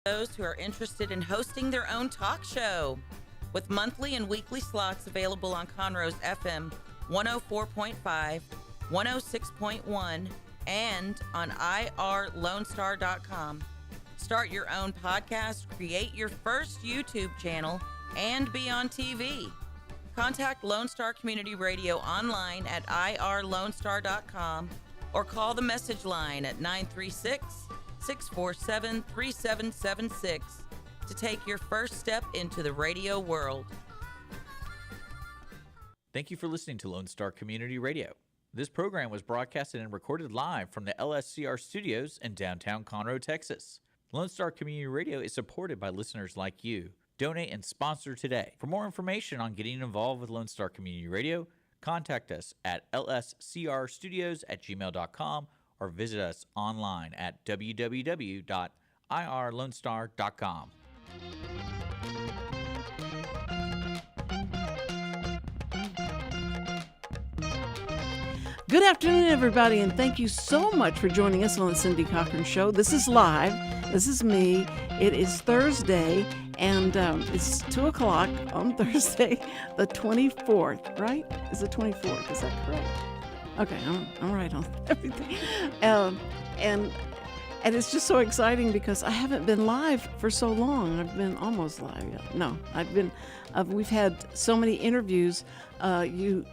those who are interested in hosting their own talk show. With monthly and weekly slots available on Conroe's FM 104.5, 106.1, and on irlonestar.com. Start your own podcast, create your first YouTube channel, and be on TV. Contact Lone Star Community Radio online at irlonestar.com or call the message line at 936-647-3776 to take your first step into the radio world. Thank you for listening to Lone Star Community Radio. This program was broadcasted and recorded live from the LSCR studios in downtown Conroe, Texas. Lone Star Community Radio is supported by listeners like you. Donate and sponsor today. For more information on getting involved with Lone Star Community Radio, contact us at lscrstudios@gmail.com or visit us online at www.irlonestar.com. Good afternoon, everybody, and thank you so much for joining us on the Cindy Cochran Show. This is live. This is me. It is Thursday, and it's 2 o'clock on Thursday, the 24th, right? Is it 24th? Is that correct? Okay, I'm right on everything. And it's just so exciting because I haven't been live for so long. I've been almost live yet. No, we've had so many interviews. You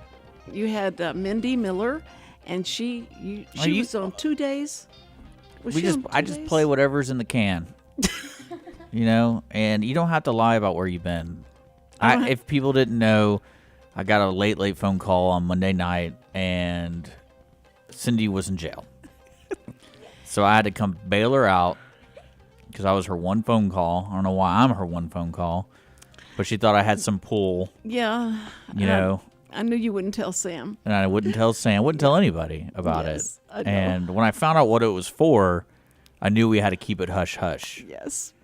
had Mindy Miller, and she was on 2 days. I just play whatever's in the can, and you don't have to lie about where you've been. If people didn't know, I got a late phone call on Monday night, and Cindy was in jail. So I had to come bail her out because I was her one phone call. I don't know why I'm her one phone call, but she thought I had some pull. Yeah. I knew you wouldn't tell Sam. And I wouldn't tell Sam. I wouldn't tell anybody about it. And when I found out what it was for, I knew we had to keep it hush-hush. Yes.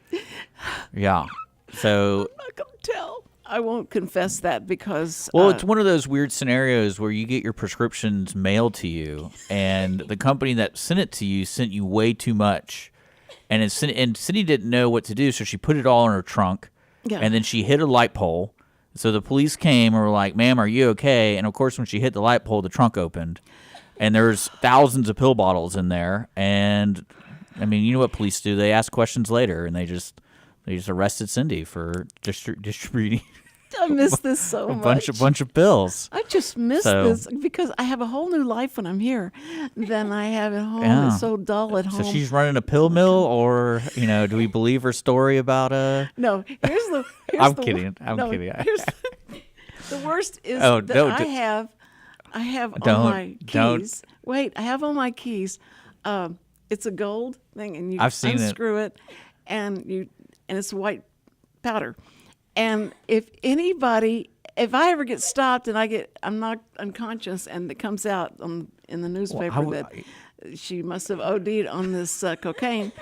Yeah. So I'm not going to tell. I won't confess that because... Well, it's one of those weird scenarios where you get your prescriptions mailed to you, and the company that sent it to you sent you way too much. And Cindy didn't know what to do, so she put it all in her trunk. Yeah. And then she hit a light pole. So the police came and were like, "Ma'am, are you okay?" And, of course, when she hit the light pole, the trunk opened. And there's thousands of pill bottles in there. And, I mean, you know what police do. They ask questions later, and they just arrested Cindy for distributing I miss this so much. A bunch of pills. I just miss this because I have a whole new life when I'm here than I have at home. Yeah. It's so dull at home. So she's running a pill mill, or do we believe her story about No, I'm kidding. I'm kidding. The worst is I have on my keys. Wait, I have on my keys. It's a gold thing, and you unscrew it, and it's white powder. And if I ever get stopped and I'm knocked unconscious, and it comes out in the newspaper that she must have OD'd on this cocaine,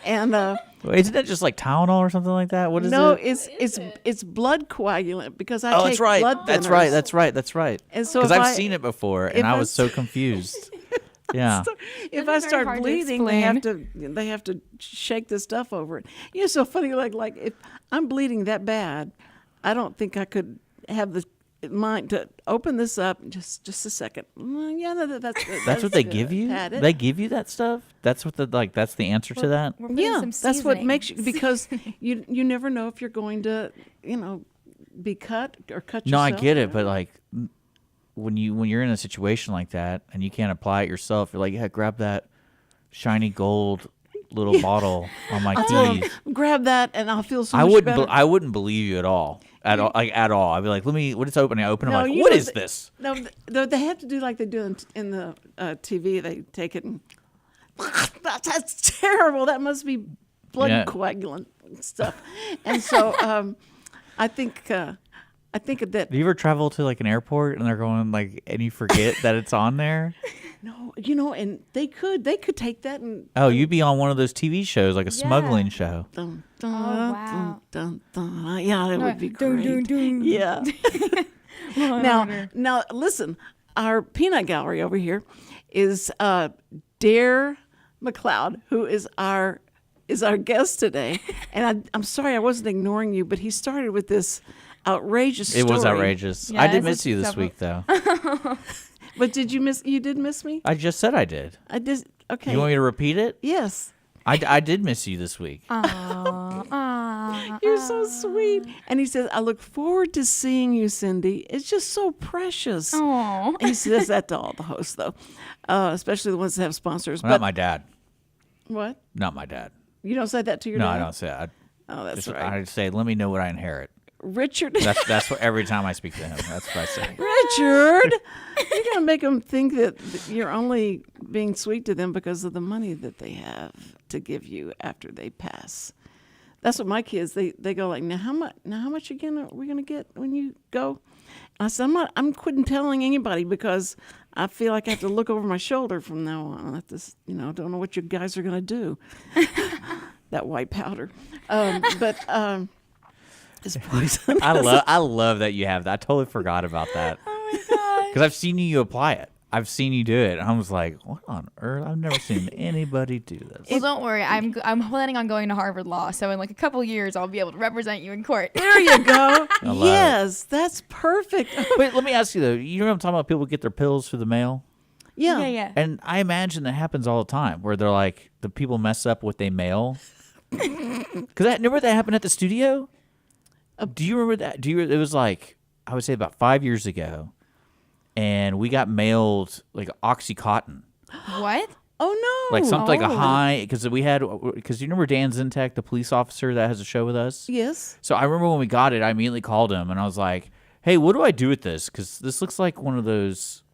and isn't that just like Tylenol or something like that? What is it? No, it's blood coagulant because I take blood thinners. That's right. And so because I've seen it before, and I was so confused. Yeah. If I start bleeding, they have to shake the stuff over it. It's so funny. Like if I'm bleeding that bad, I don't think I could have the mind to open this up. Just a second. Yeah, that's good. That's what they give you. They give you that stuff. That's what that's the answer to that. Yeah, that's what makes you, because you never know if you're going to be cut or cut yourself. No, I get it, but when you're in a situation like that and you can't apply it yourself, you're like, yeah, grab that shiny gold little bottle on my keys. Grab that, and I'll feel so much better. I wouldn't believe you at all. At all. I'd be like, what is open? I open it. I'm like, what is this? No, they have to do like they do in the TV. They take it and that's terrible. That must be blood coagulant stuff. And so I think that. Do you ever travel to like an airport and they're going and you forget that it's on there? No, and they could take that and. Oh, you'd be on one of those TV shows, like a smuggling show. Dun, dun, wow. Dun, dun, dun. Yeah, that would be great. Dun, dun, dun. Yeah. Now, listen, our peanut gallery over here is Daire McCLeod, who is our is our guest today, and I'm sorry I wasn't ignoring you, but he started with this outrageous story. It was outrageous. Yeah, I did it's miss you this several- week, though. But did you miss? You did miss me? I just said I did. I did. Okay. You want me to repeat it? Yes. I did miss you this week. You're so sweet. And he says, I look forward to seeing you, Cindy. It's just so precious. Aw. He says that to all the hosts, though, especially the ones that have sponsors. Not my dad. What? Not my dad. You don't say that to your No, dad? I don't say that. Oh, that's right. I say, let me know what I inherit. Richard. That's what every time I speak to him. That's what I say. Richard, you're going to make them think that you're only being sweet to them because of the money that they have to give you after they pass. That's what my kids, they go like, now how much again are we going to get when you go? And I said, I'm quitting telling anybody because I feel like I have to look over my shoulder from now on. I have to, don't know what you guys are going to do. That white powder. It's poison. I love that you have that. I totally forgot about that. Oh my god. Because I've seen you apply it. I've seen you do it. And I was like, what on earth? I've never seen anybody do this. Well, don't worry. I'm planning on going to Harvard Law, so in like a couple years, I'll be able to represent you in court. There you go. love Yes, that's perfect. But let me ask you, though. You know what I'm talking about? People get their pills through the mail? Yeah. Yeah. And I imagine that happens all the time where they're like, the people mess up what they mail. Because remember that happened at the studio? Do you remember that? It was like, I would say about 5 years ago. And we got mailed like Oxycontin. What? Oh, no. Like something like a high, because you remember Dan Zintek, the police officer that has a show with us? Yes. So I remember when we got it, I immediately called him and I was like, hey, what do I do with this? Because this looks like one of those,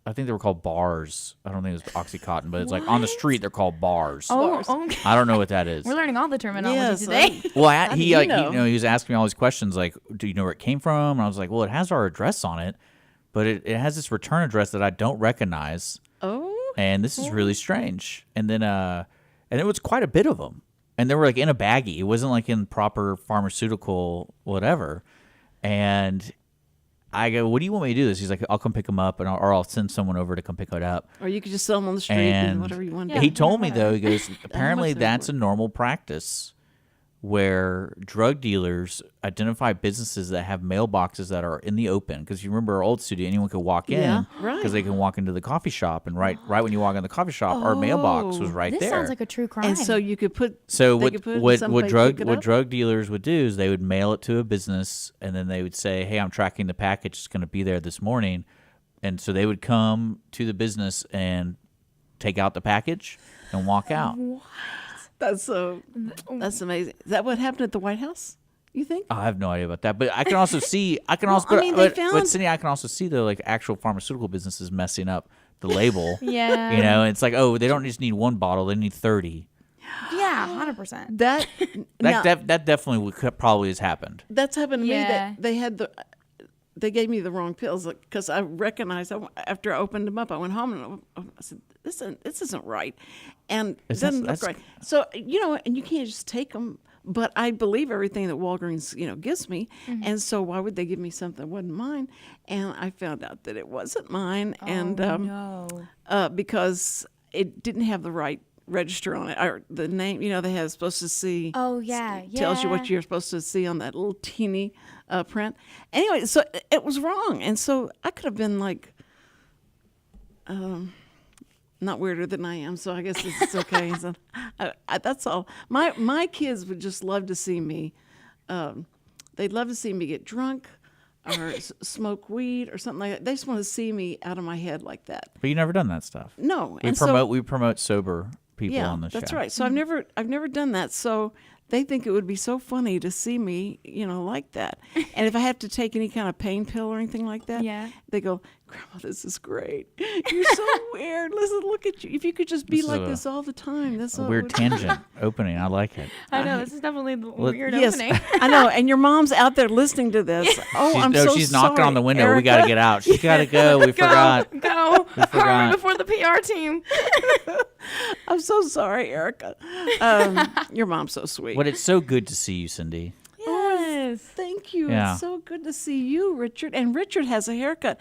I think they were called bars. I don't think it was Oxycontin, but it's like on the street, they're called bars. Oh, okay. I don't know what that is. We're learning all the terminology Yes, today. Well, How he do you like know? he was asking me all these questions like, do you know where it came from? And I was like, well, it has our address on it, but it has this return address that I don't recognize, Oh. and this is really strange. And then and it was quite a bit of them, and they were like in a baggie. It wasn't like in proper pharmaceutical whatever. And I go, what do you want me to do this? He's like, I'll come pick them up, or I'll send someone over to come pick it up. Or you could just sell them on the street and whatever you want to Yeah. He do. told me though, he goes, apparently they're that's a normal practice where drug dealers identify businesses that have mailboxes that are in the open. Because you remember our old studio, anyone could walk in Yeah, right. because they can walk into the coffee shop, and right when you walk in the coffee shop, our mailbox was right This there. sounds like a true crime. And so you could put. So they what could put it in what some what place, drug pick it what up? drug dealers would do is they would mail it to a business, and then they would say, "Hey, I'm tracking the package. It's going to be there this morning," and so they would come to the business and take out the package and walk out. That's amazing. Is that what happened at the White House? You think? I have no idea about that, but I can also see. I can also, I mean, they but found- Cindy, I can also see though, like actual pharmaceutical businesses messing up the label. yeah. You know, it's like, oh, they don't just need one bottle; they need 30. Yeah, 100%. That now, That definitely probably has happened. that's happened to me. Yeah. They gave me the wrong pills because I recognized after I opened them up, I went home and I said, "This isn't right," and it doesn't look that's- right. So and you can't just take them. But I believe everything that Walgreens gives me, and so why would they give me something that wasn't mine? And I found out that it wasn't mine, and No. because it didn't have the right register on it or the name. They have supposed to see. Oh, yeah. Tells you what yeah. you're supposed to see on that little teeny print. Anyway, so it was wrong, and so I could have been like, not weirder than I am. So I guess it's okay. So that's all. My kids would just love to see me. They'd love to see me get drunk, or smoke weed, or something like that. They just want to see me out of my head like that. But you never done that stuff. No, We and promote sober people yeah, on the show. that's right. So I've never done that. So they think it would be so funny to see me, like that. And if I have to take any kind of pain pill or anything like that, Yeah. they go, "Grandma, this is great. You're so weird. Listen, look at you. If you could just be This is like a- this all the time, that's A all." weird tangent opening. I like it. I know. This is definitely the weird Yes, opening. I know. And your mom's out there listening to this. Oh, She's knocking on the window. Erica. We got to get out. She's got to go. We forgot. Go. forgot. Hurry before the PR team. I'm so sorry, Erica. Your mom's so sweet. But it's so good to see you, Cindy. Yes. Thank you. Yeah. It's so good to see you, Richard. And Richard has a haircut.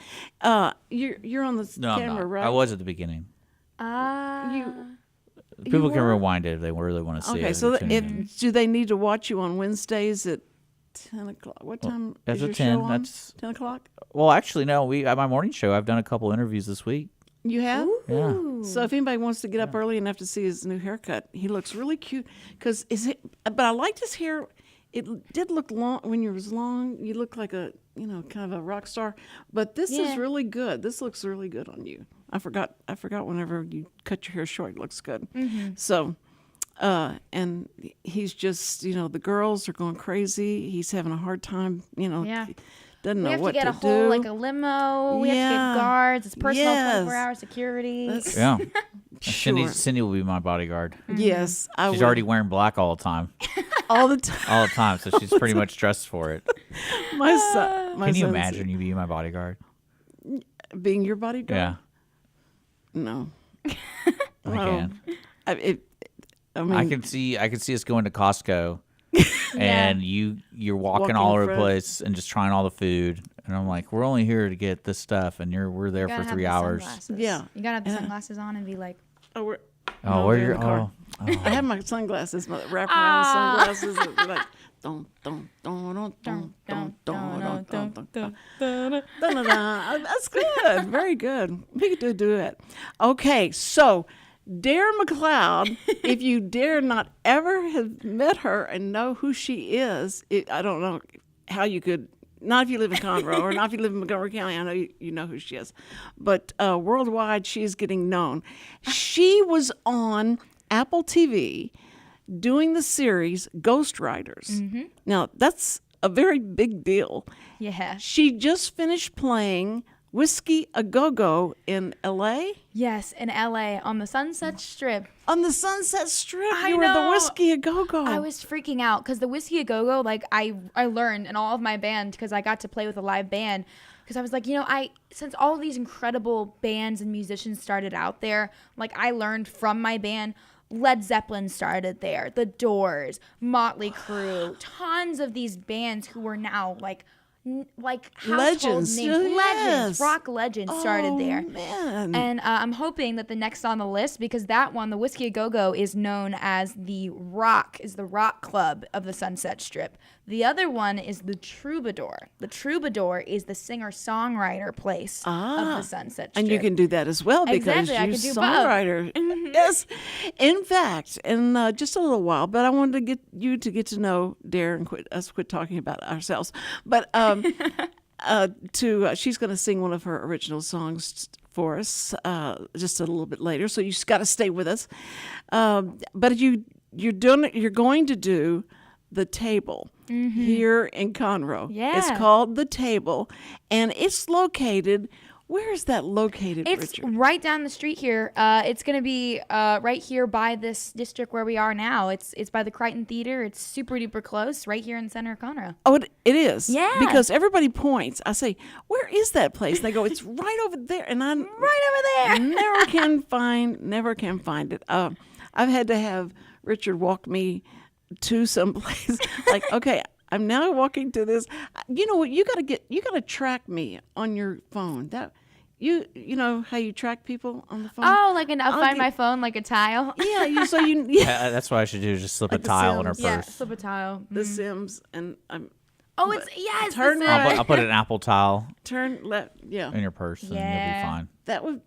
You're on the No, I'm camera, not. right? I was at the beginning. You People can were? rewind it if they really want to see it. Okay, so Tune in. do they need to watch you on Wednesdays at 10 o'clock? What time That's is a your 10. show on? That's 10 o'clock? well, actually, no. We at my morning show, I've done a couple interviews this week. You have? Yeah. So if anybody wants to get up early enough to see his new haircut, he looks really cute. But I liked his hair. It did look long when you was long. You look like a kind of a rock star. But this is really good. This looks really good on you. I forgot whenever you cut your hair short, it looks good. Mm-hmm. So, and he's just the girls are going crazy. He's having a hard time. Yeah. Doesn't We know have what to get a do. whole like a limo. We have to Yeah. get guards. It's personal Yes. 24-hour security. That's- Yeah. Sure. Cindy will be my bodyguard. Yes, I She's would. already wearing black all the time. all the time. All the time. So she's pretty much dressed for it. My son. Can you imagine you being my bodyguard? being your bodyguard? Yeah. No. I can. I mean, I can see us going to Costco and you're walking all Walking over the front. place and just trying all the food. And I'm like, we're only here to get this stuff and we're there You for gotta have 3 the hours. sunglasses. Yeah. You gotta have the Yeah. sunglasses on and be like, oh, we're, Oh, no, where they're in you're the car. oh. I have my sunglasses, my wraparound sunglasses. That be like, dun, dun, dun, dun, dun, dun, dun, dun, dun, dun, dun, dun, dun. That's good. Very good. We could do it. Okay, so Daire McCLeod, if you dare not ever have met her and know who she is, I don't know how you could. Not if you live in Conroe or not if you live in Montgomery County. I know you know who she is. But worldwide, she is getting known. She was on Apple TV doing the series Ghost Riders. Now, that's a very big deal. yeah. She just finished playing Whiskey A Go-Go in L.A. Yes, in LA on the Sunset Strip. On the Sunset Strip. I You were the know. Whiskey A Go-Go. I was freaking out because the Whiskey A Go-Go, like I learned in all of my band because I got to play with a live band. Because I was like, since all of these incredible bands and musicians started out there, like I learned from my band. Led Zeppelin started there, The Doors, Motley Crue, tons of these bands who were now like household Legends. names, legends, Yes. rock legends started there. Man. And I'm hoping that the next on the list, because that one, the Whiskey A Go-Go, is known as the rock club of the Sunset Strip. The other one is the Troubadour. The Troubadour is the singer-songwriter place of the Sunset Strip. And you can do that as well because Exactly, I you're can do both. songwriter. Yes. In fact, in just a little while, but I wanted to get you to get to know Daire and quit talking about ourselves. But she's going to sing one of her original songs for us just a little bit later. So you just got to stay with us. But you're going to do The Table here in Conroe. Yeah. It's called The Table, and it's located. Where is that located, It's Richard? right down the street here. It's going to be right here by this district where we are now. It's by the Crichton Theater. It's super duper close, right here in the center of Conroe. Oh, it is. Yeah. Because everybody points. I say, "Where is that place?" And they go, "It's right over there." And I'm Right over there. never can find it. I've had to have Richard walk me to some place. Like, okay, I'm now walking to this. You know what? You got to track me on your phone. That you know how you track people on the phone. Oh, like I'll find get- my phone like a tile. Yeah. That's what I should do. Just slip Like a the tile in her Sims. Yeah, purse. slip a tile. The Sims and Oh, it's yes. turn the right. Sims. I'll put an apple tile turn left. Yeah. in your purse and Yeah. you'll be fine.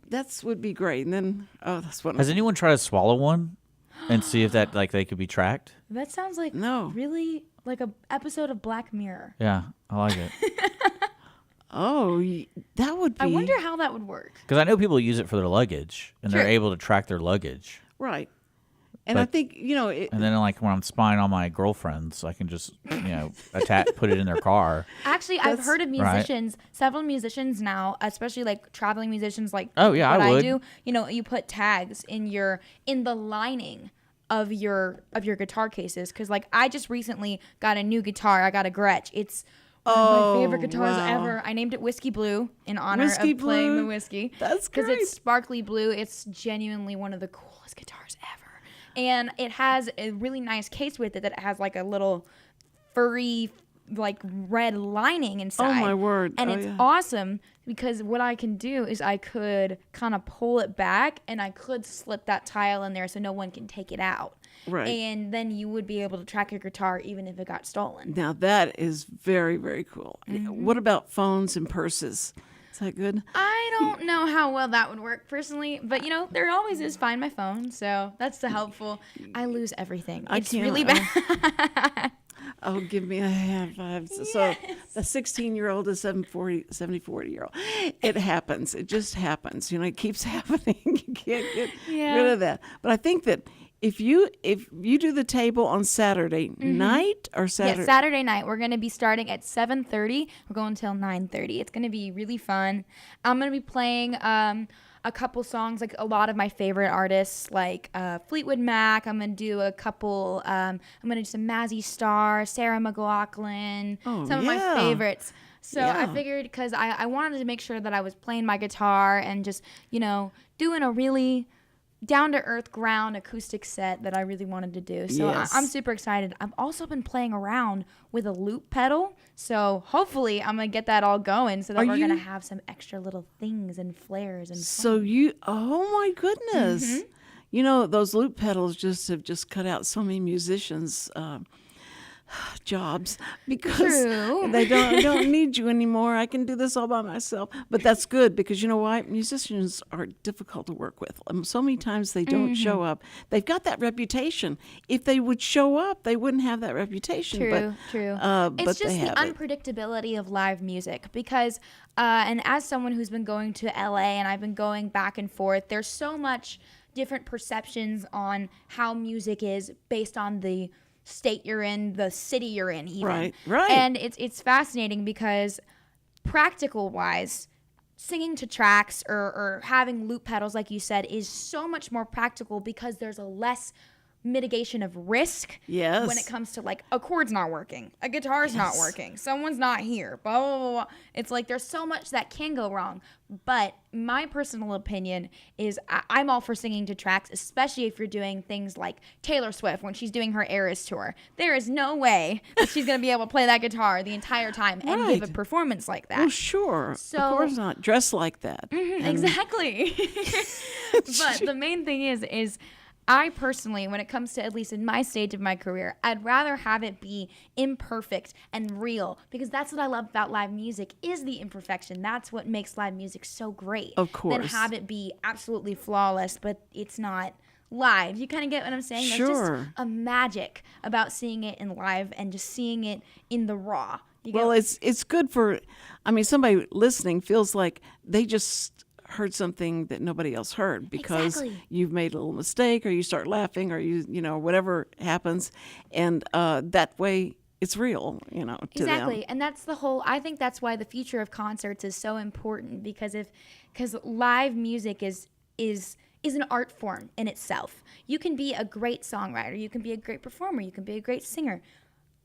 That would be great. And then that's what. Has anyone tried to swallow one and see if that they could be tracked? That sounds like No. really like a episode of Black Mirror. Yeah, I like it. That would be. I wonder how that would work. Because I know people use it for their luggage, and they're Sure. able to track their luggage. Right. And I But- think, And then, like when I'm spying on my girlfriends, I can just put it in their car. Actually, I've That's- heard of Right. musicians, several musicians now, especially like traveling musicians like Oh, yeah, what I would. do. You put tags in the lining of your guitar cases because like I just recently got a new guitar. I got a Gretsch. It's one of my favorite guitars wow. ever. I named it Whiskey Blue in honor Whiskey of playing Blue? the whiskey. That's because great. it's sparkly blue. It's genuinely one of the coolest guitars ever. And it has a really nice case with it that has like a little furry like red lining inside. Oh my word. And Oh, it's yeah. awesome because what I can do is I could kind of pull it back and I could slip that tile in there so no one can take it out. Right. And then you would be able to track your guitar even if it got stolen. Now that is very, very cool. What about phones and purses? Is that good? I don't know how well that would work personally, but there always is Find My Phone, so that's the helpful. I lose everything. It's can't- really bad. Oh, give me a hand five. So the 16-year-old is 70-40-year-old. It happens. It just happens. It keeps happening. You can't get rid of that. But I think that if you do the table on Saturday night or Saturday. Yeah, Saturday night. We're going to be starting at 7:30. We're going until 9:30. It's going to be really fun. I'm going to be playing a couple songs, like a lot of my favorite artists, like Fleetwood Mac. I'm going to do a couple, I'm going to do some Mazzy Star, Sarah McLachlan, some of my favorites. So I figured, because I wanted to make sure that I was playing my guitar and just, doing a really down-to-earth ground acoustic set that I really wanted to do. So I'm super excited. I've also been playing around with a loop pedal, so hopefully I'm going to get that all going so that we're going to have some extra little things and flares and So oh my goodness. Those loop pedals have just cut out so many musicians' jobs because True. they don't need you anymore. I can do this all by myself. But that's good because you know why? Musicians are difficult to work with. So many times they don't show up. They've got that reputation. If they would show up, they wouldn't have that reputation. True. But It's just they the have it. unpredictability of live music because, and as someone who's been going to LA and I've been going back and forth, there's so much different perceptions on how music is based on the state you're in, the city you're in, even. Right. And it's fascinating because practical wise, singing to tracks or having loop pedals, like you said, is so much more practical because there's a less mitigation of risk Yes. when it comes to like a chord's not working, a guitar's not working, someone's not here, blah, blah, blah, blah. It's like there's so much that can go wrong. But my personal opinion is I'm all for singing to tracks, especially if you're doing things like Taylor Swift when she's doing her Eras tour. There is no way that she's going to be able to play that guitar the entire time and give a Right. performance like that. Well, sure. So- of course not. Dress like that. Exactly. But the main thing is I personally, when it comes to at least in my stage of my career, I'd rather have it be imperfect and real because that's what I love about live music is the imperfection. That's what makes live music so great. Of course. Than have it be absolutely flawless, but it's not live. You kind of get what I'm saying? There's Sure. just a magic about seeing it in live and just seeing it in the raw. You Well, get, it's good for, somebody listening feels like they just heard something that nobody else heard because Exactly. you've made a little mistake or you start laughing or whatever happens. And that way it's real, to Exactly. them. And that's I think that's why the future of concerts is so important because live music is an art form in itself. You can be a great songwriter, you can be a great performer, you can be a great singer.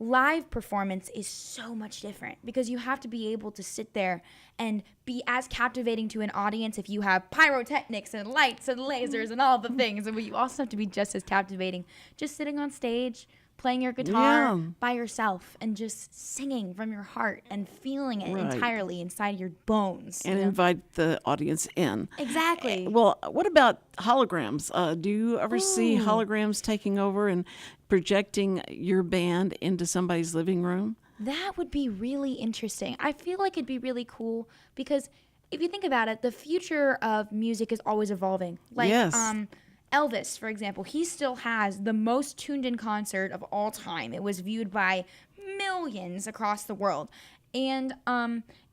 Live performance is so much different because you have to be able to sit there and be as captivating to an audience if you have pyrotechnics and lights and lasers and all the things. But you also have to be just as captivating just sitting on stage, playing your guitar by yourself and just singing from your heart and feeling it Right. entirely inside your bones. And invite the audience in. Exactly. Well, what about holograms? Do you ever see holograms taking over and projecting your band into somebody's living room? That would be really interesting. I feel like it'd be really cool because if you think about it, the future of music is always evolving. Like Yes. Elvis, for example, he still has the most tuned in concert of all time. It was viewed by millions across the world. And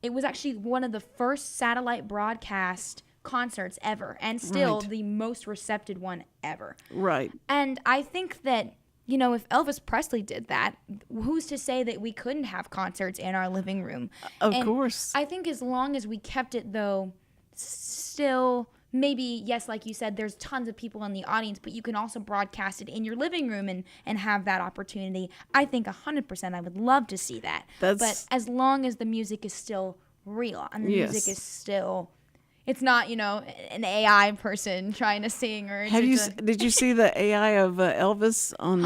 it was actually one of the first satellite broadcast concerts ever and still Right. the most receptive one ever. Right. And I think that, if Elvis Presley did that, who's to say that we couldn't have concerts in our living room? Of And course. I think as long as we kept it, though, still, maybe, yes, like you said, there's tons of people in the audience, but you can also broadcast it in your living room and have that opportunity. I think 100% I would love to see that. That's- But as long as the music is still real and the Yes. music is still... It's not, an AI person trying to sing or Did you see the AI of Elvis on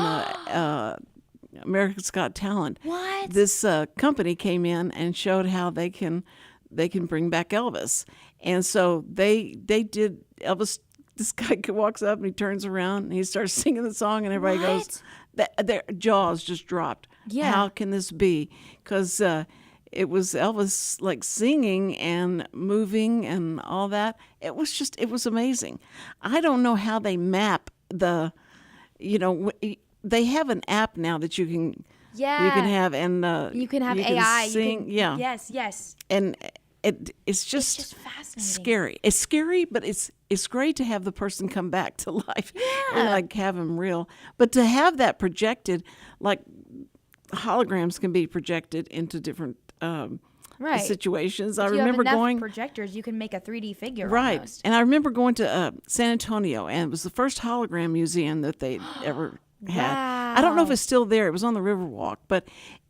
America's Got Talent. What? This company came in and showed how they can bring back Elvis, and so they did Elvis. This guy walks up and he turns around and he starts singing the song, and everybody goes, their jaws just dropped. Yeah. How can this be? Because it was Elvis like singing and moving and all that. It was amazing. I don't know how they map they have an app now that you can have, and you can have you AI. Sing, yeah. Yes. And it's just fascinating. scary. It's scary, but it's great to have the person come back to life and like have them real. But to have that projected, like holograms can be projected into different situations. I If you remember have enough going projectors, you can make a 3D figure. right, Almost. and I remember going to San Antonio, and it was the first hologram museum that they ever had. I don't know if it's still there. It was on the Riverwalk, but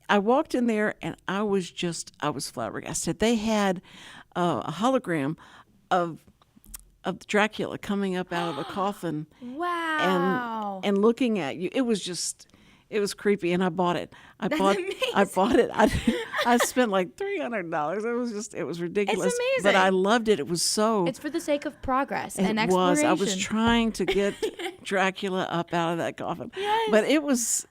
I walked in there and I was flabbergasted. They had a hologram of Dracula coming up out of a coffin. Wow. And looking at you. It was creepy, and I bought it. I bought it. I spent like $300. It was ridiculous. It's amazing. But I loved it. It was so. It's for the sake of progress and I exploration. was trying to get Dracula up out of that coffin. Yes. But it was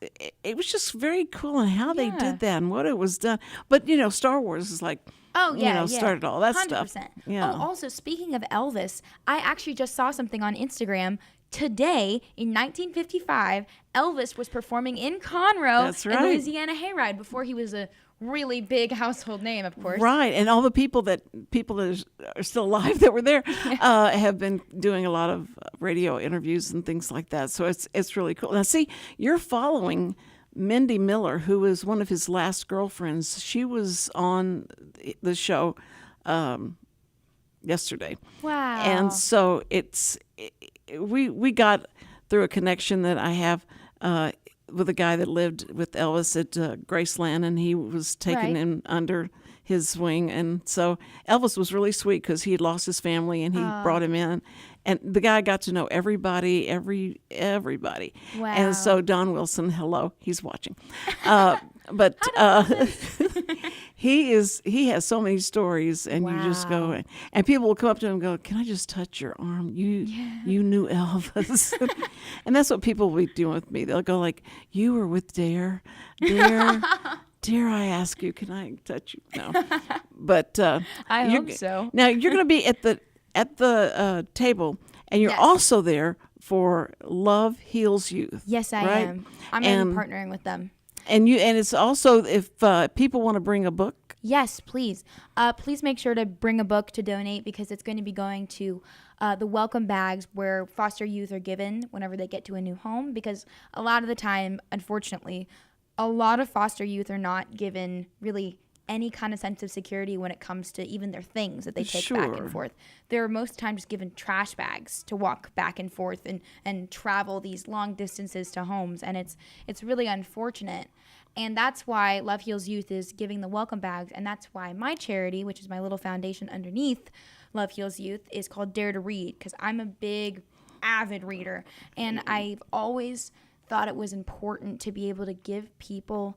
just very cool and how they did that and what it was done. But Star Wars is like started all that 100%. stuff. Yeah. Oh, also speaking of Elvis, I actually just saw something on Instagram. Today, in 1955, Elvis was performing in Conroe That's in right. Louisiana Hayride before he was a really big household name, of course. Right, and all the people that are still alive that were there have been doing a lot of radio interviews and things like that. So it's really cool. Now, see, you're following Mindy Miller, who was one of his last girlfriends. She was on the show yesterday. Wow. And so we got through a connection that I have with a guy that lived with Elvis at Graceland, and he was taken in under his wing. And so Elvis was really sweet because he had lost his family, and he brought him in. And the guy got to know everybody. Wow. And so Don Wilson, hello, he's watching. But he has so many stories, and you just go, and people will come up to him and go, "Can I just touch your arm? You knew Elvis." And that's what people will be doing with me. They'll go like, "You were with Daire, dare I ask you, can I touch you?" No, but I hope so. Now you're going to be at the table, and you're also there for Love Heals Youth. Yes, I am. I'm going to be partnering with them. And it's also if people want to bring a book. Yes, please. Please make sure to bring a book to donate because it's going to be going to the welcome bags where foster youth are given whenever they get to a new home. Because a lot of the time, unfortunately, a lot of foster youth are not given really any kind of sense of security when it comes to even their things that they take back and forth. They're most of the time just given trash bags to walk back and forth and travel these long distances to homes, and it's really unfortunate. And that's why Love Heals Youth is giving the welcome bags, and that's why my charity, which is my little foundation underneath Love Heals Youth, is called Dare to Read, because I'm a big avid reader, and I've always thought it was important to be able to give people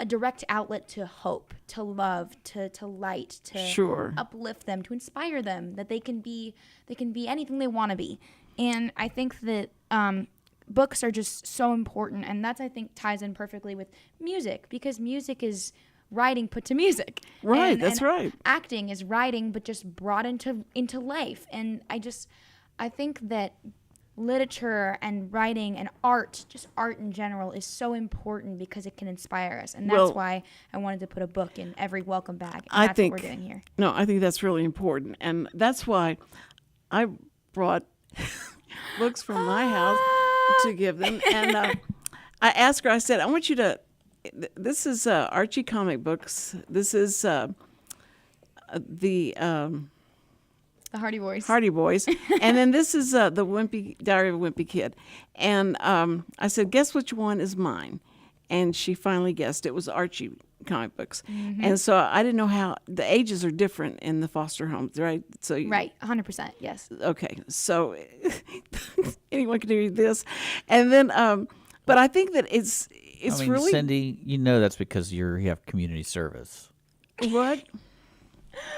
a direct outlet to hope, to love, to light, to uplift them, to inspire them, that they can be anything they want to be. And I think that books are just so important, and that's, I think, ties in perfectly with music, because music is writing put to music. Right, that's right. Acting is writing, but just brought into life. And I think that literature and writing and art, just art in general, is so important because it can inspire us. And that's why I wanted to put a book in every welcome bag. And that's what we're doing here. No, I think that's really important. And that's why I brought books from my house to give them. And I asked her, I said, I want you to, this is Archie comic books. This is the Hardy Boys. Hardy Boys. And then this is the Diary of a Wimpy Kid. And I said, guess which one is mine? And she finally guessed. It was Archie comic books. Mm-hmm. And so I didn't know how, the ages are different in the foster homes, right? So right, 100%, yes. Okay, so anyone can read this. And then, but I think that it's I mean, really Cindy, you know that's because you have community service. what?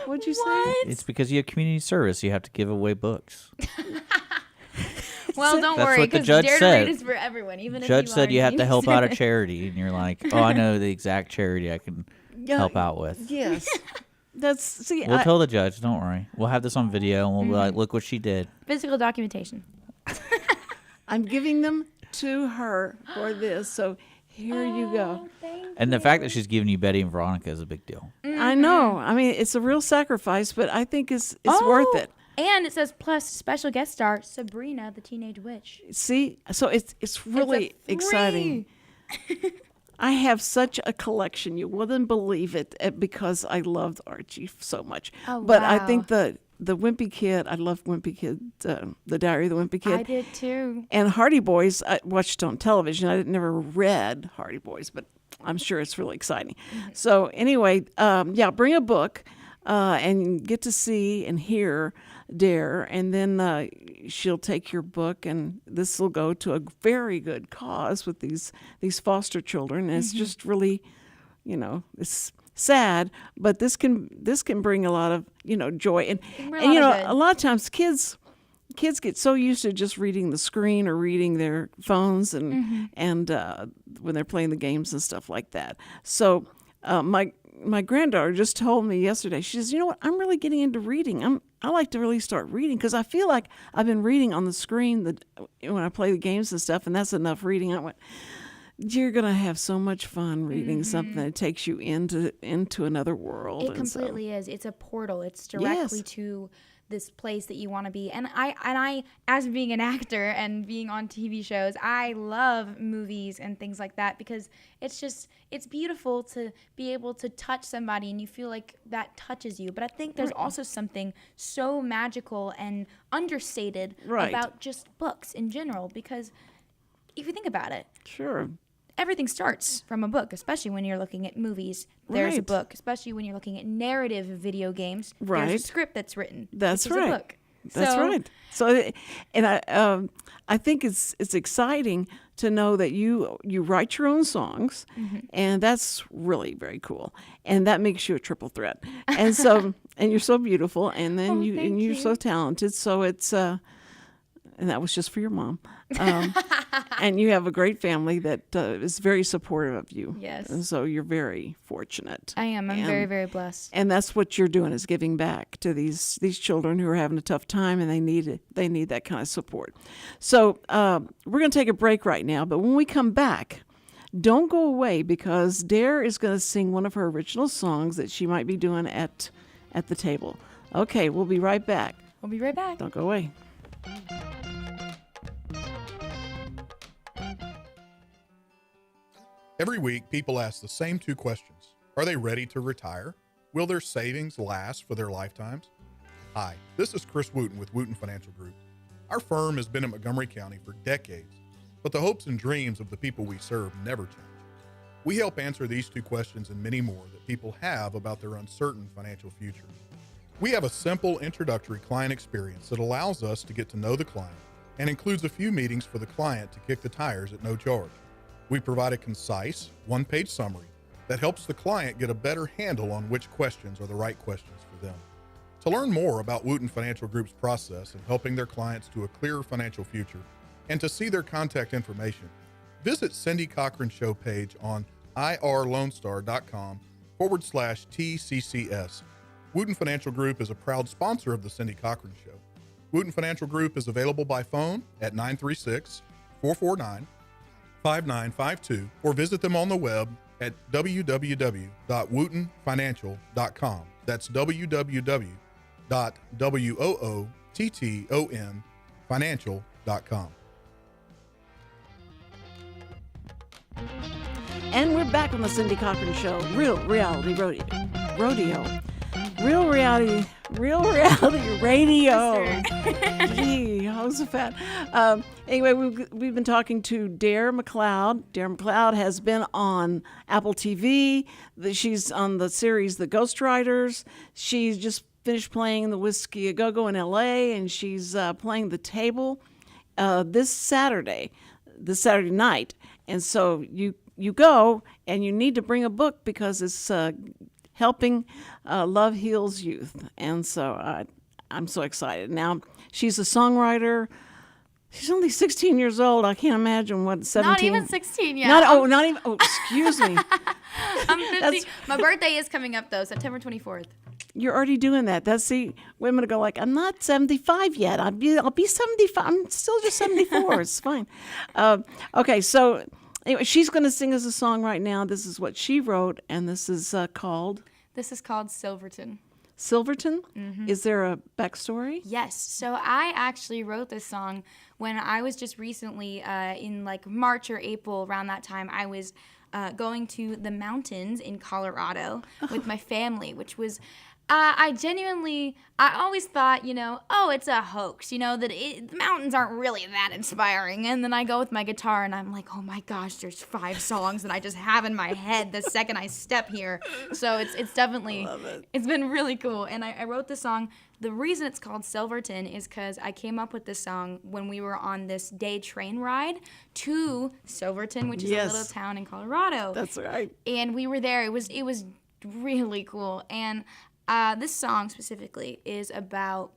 What'd you say? It's because you have community service. You have to give away books. Well, don't That's worry, what the because judge Dare to said. Read is for everyone, even if Judge you said are you have to help out a service. charity, and you're like, oh, I know the exact charity I can help out with. Yes. See. We'll tell the judge. Don't worry. We'll have this on video, and we'll be like, look what she did. Physical documentation. I'm giving them to her for this. So here you go. And the fact that she's giving you Betty and Veronica is a big deal. I know. I mean, it's a real sacrifice, but I think it's worth it. And it says plus special guest star Sabrina the Teenage Witch. See, so it's really exciting. I have such a collection. You wouldn't believe it because I loved Archie so much. Oh, but I wow. think the Wimpy Kid, I love Wimpy Kid, the Diary of the Wimpy Kid. I did too. And Hardy Boys, I watched on television. I never read Hardy Boys, but I'm sure it's really exciting. So anyway, bring a book and get to see and hear Daire, and then she'll take your book, and this will go to a very good cause with these foster children. And it's just really, it's sad, but this can bring a lot of joy, and a lot of times kids get so used to just reading the screen or reading their phones and when they're playing the games and stuff like that. So my granddaughter just told me yesterday, she says, you know what, I'm really getting into reading. I like to really start reading because I feel like I've been reading on the screen when I play the games and stuff, and that's enough reading. I went, you're going to have so much fun reading something that takes you into another world. It completely is. It's a portal. It's directly to this place that you want to be. And I, as being an actor and being on TV shows, I love movies and things like that because it's beautiful to be able to touch somebody and you feel like that touches you. But I think there's also something so magical and understated about just books in general, because if you think about it, sure, everything starts from a book, especially when you're looking at movies. There's a book, especially when you're looking at narrative video games. Right. There's a script that's written. That's which right. Is a book. That's right. So, and I think it's exciting to know that you write your own songs, and that's really very cool. And that makes you a triple threat. And so, and you're so beautiful, and then you're so talented. So it's and that was just for your mom. And you have a great family that is very supportive of you. Yes. And so you're very fortunate. I am. I'm very, very blessed. And that's what you're doing, is giving back to these children who are having a tough time, and they need that kind of support. So we're going to take a break right now, but when we come back, don't go away, because Daire is going to sing one of her original songs that she might be doing at the table. Okay, we'll be right back. We'll be right back. Don't go away. Every week, people ask the same two questions. Are they ready to retire? Will their savings last for their lifetimes? Hi, this is Chris Wootton with Wootton Financial Group. Our firm has been in Montgomery County for decades, but the hopes and dreams of the people we serve never change. We help answer these two questions and many more that people have about their uncertain financial future. We have a simple introductory client experience that allows us to get to know the client and includes a few meetings for the client to kick the tires at no charge. We provide a concise, one-page summary that helps the client get a better handle on which questions are the right questions for them. To learn more about Wootton Financial Group's process in helping their clients to a clearer financial future and to see their contact information, visit Cindy Cochran's show page on irlonestar.com/TCCS. Wootton Financial Group is a proud sponsor of the Cindy Cochran Show. Wootton Financial Group is available by phone at 936-449-5952 or visit them on the web at www.woottonfinancial.com. That's www.woottonfinancial.com. And we're back on the Cindy Cochran Show. Real reality rodeo. Real reality radio. Gee, I was so fat. Anyway, we've been talking to Daire McCLeod. Daire McCLeod has been on Apple TV. She's on the series The Ghostwriters. She's just finished playing the Whiskey A Go-Go in L.A., and she's playing the table this Saturday night. And so you go, and you need to bring a book because it's helping Love Heals Youth. And so I'm so excited. Now, she's a songwriter. She's only 16 years old. I can't imagine what 17. Not even 16 yet. Not even. Oh, excuse me. I'm 50. My birthday is coming up, though, September 24th. You're already doing that. Women go like, I'm not 75 yet. I'll be 75. I'm still just 74. It's fine. Okay, so anyway, she's going to sing us a song right now. This is what she wrote, and this is called? This is called Silverton. Silverton? Mm-hmm. Is there a backstory? Yes. So I actually wrote this song when I was just recently in like March or April, around that time, I was going to the mountains in Colorado with my family, which was, I always thought, it's a hoax, that the mountains aren't really that inspiring. And then I go with my guitar and I'm like, oh my gosh, there's 5 songs that I just have in my head the second I step here. So it's definitely, it's been really cool. And I wrote the song. The reason it's called Silverton is because I came up with this song when we were on this day train ride to Silverton, which is a little town in Colorado. That's right. And we were there. It was really cool. And this song specifically is about,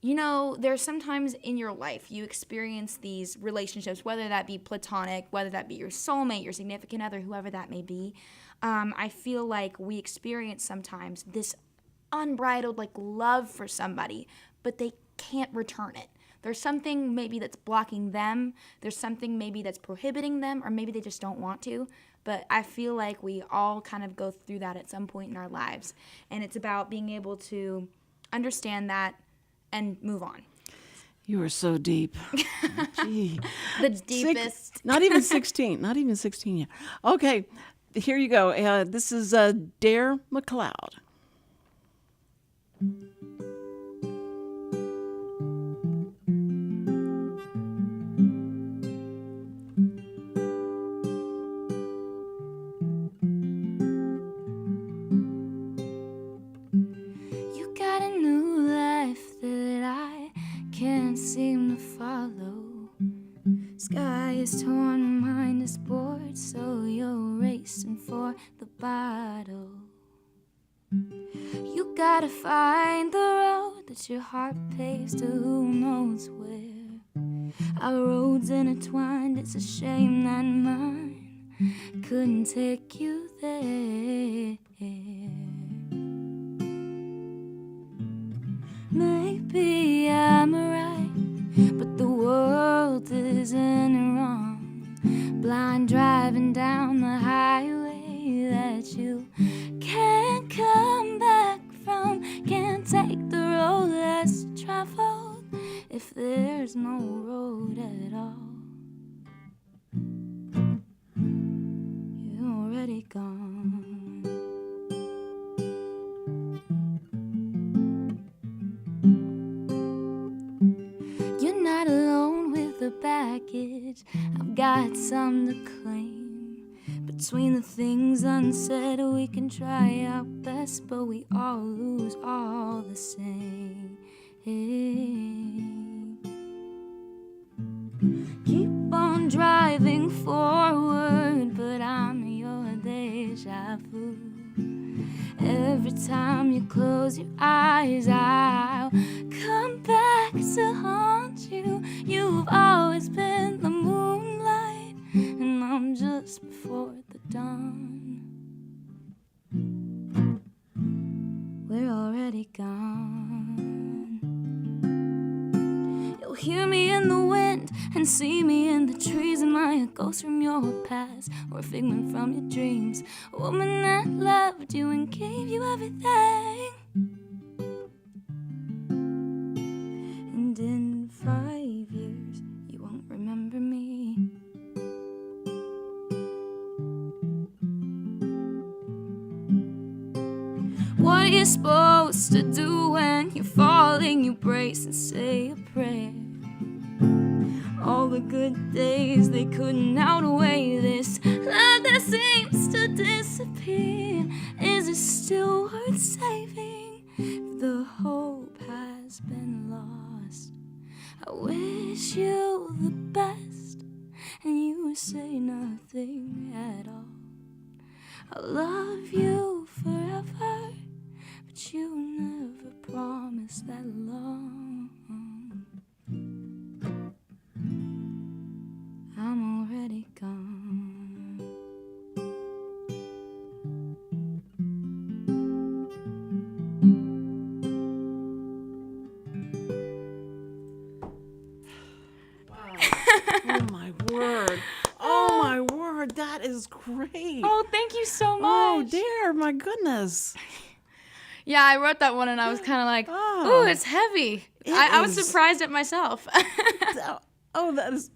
there's sometimes in your life you experience these relationships, whether that be platonic, whether that be your soulmate, your significant other, whoever that may be. I feel like we experience sometimes this unbridled love for somebody, but they can't return it. There's something maybe that's blocking them. There's something maybe that's prohibiting them, or maybe they just don't want to. But I feel like we all kind of go through that at some point in our lives. And it's about being able to understand that and move on. You are so deep. Gee. The deepest. Not even 16. Not even 16 yet. Okay, here you go. This is Daire McCLeod. You got a new life that I can't seem to follow. Sky is torn, mind is bored, so you're racing for the bottle. You gotta find the road that your heart paves to who knows where. Our roads intertwined, it's a shame that mine couldn't take you there. Maybe I'm right, but the world isn't wrong. Blind driving down the highway that you can't come back from. Can't take the road less traveled if there's no road at all. You're already gone. You're not alone with the baggage. I've got some to claim. Between the things unsaid, we can try our best, but we all lose all the same. Keep on driving forward, but I'm your deja vu. Every time you close your eyes, I'll come back to haunt you. You've always been the moonlight, and I'm just before the dawn. We're already gone. You'll hear me in the wind and see me in the trees. Am I a ghost from your past or a figment from your dreams? A woman that loved you and gave you everything. And in 5 years you won't remember me. What are you supposed to do when you're falling? You brace and say a prayer. All the good days, they couldn't outweigh this love that seems to disappear. Is it still worth saving if the hope has been lost? I wish you the best, and you say nothing at I'll love you forever, but you never promised that long. I'm already gone. Oh my word. Oh my word. That is great. Oh, thank you so Oh, much. dear. My goodness. Yeah, I wrote that one and I was kind of like, Oh. ooh, it's heavy. It I was is. surprised at myself. Oh, that is.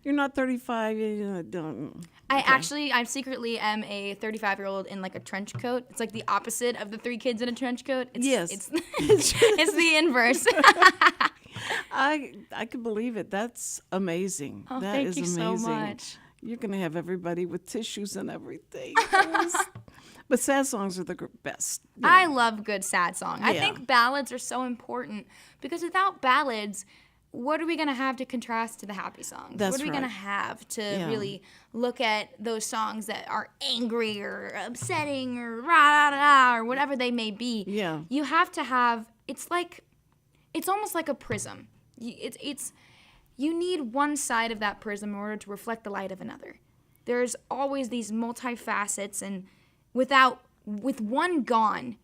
You're not 35. You don't. I secretly am a 35-year-old in like a trench coat. It's like the opposite of the three kids in a trench coat. It's, Yes. It's, it's the inverse. I can believe it. That's amazing. Oh, That thank is you so amazing. much. You're gonna have everybody with tissues and everything. But sad songs are the best. you know. I love good sad song. I Yeah. think ballads are so important because without ballads, what are we going to have to contrast to the happy songs? That's what are we going to right. have to Yeah. really look at those songs that are angry or upsetting or rah-da-da-da or whatever they may be? Yeah. You have to have, it's almost like a prism. You need one side of that prism in order to reflect the light of another. There's always these multifacets, and with one gone,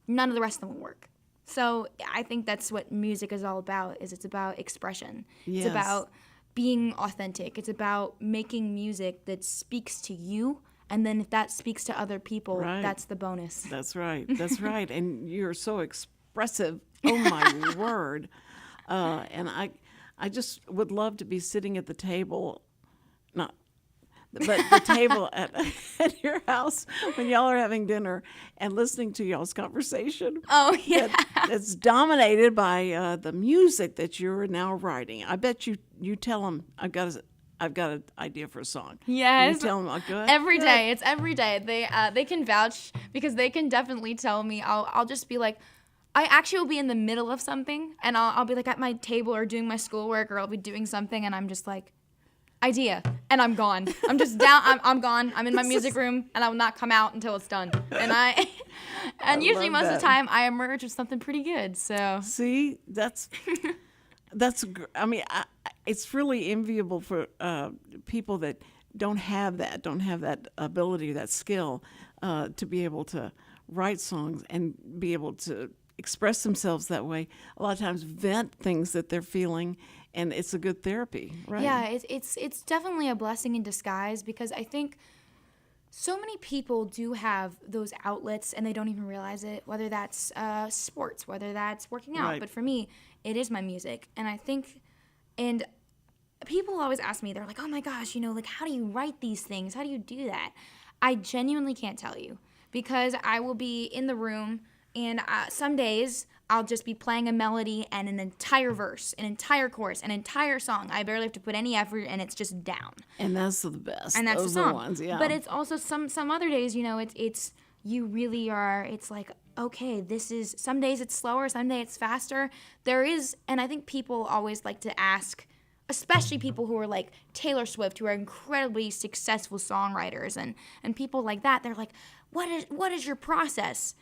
none of the rest of them will work. So I think that's what music is all about. It's about expression. Yes. It's about being authentic. It's about making music that speaks to you, and then if that speaks to other people, Right. that's the bonus. That's right. That's right. And you're so expressive. Oh my word. And I just would love to be sitting at the table, but the table at your house when y'all are having dinner and listening to y'all's conversation. Oh, yeah. It's dominated by the music that you're now writing. I bet you tell them I've got an idea for a song. Yes. You tell them, oh, good. Every good. day. It's every day. They can vouch because they can definitely tell me. I'll just be like, I actually will be in the middle of something and I'll be like at my table or doing my schoolwork or I'll be doing something and I'm just like, idea, and I'm gone. I'm just down. I'm gone. I'm in my music room, and I will not come out until it's done. And usually love most of that. the time I emerge with something pretty good. So See, I mean, it's really enviable for people that don't have that ability, that skill, to be able to write songs and be able to express themselves that way. A lot of times, vent things that they're feeling, and it's a good therapy, right? yeah, it's definitely a blessing in disguise because I think so many people do have those outlets and they don't even realize it. Whether that's sports, whether that's working out, Right. but for me, it is my music, and I think and. People always ask me, they're like, oh my gosh, like, how do you write these things? How do you do that? I genuinely can't tell you because I will be in the room and some days I'll just be playing a melody and an entire verse, an entire chorus, an entire song. I barely have to put any effort and it's just down. And that's the best. And that's Those the are song. the ones, yeah. But it's also some other days, it's you really are, it's like, okay, some days it's slower, some days it's faster. And I think people always like to ask, especially people who are like Taylor Swift, who are incredibly successful songwriters and people like that. They're like, what is your process?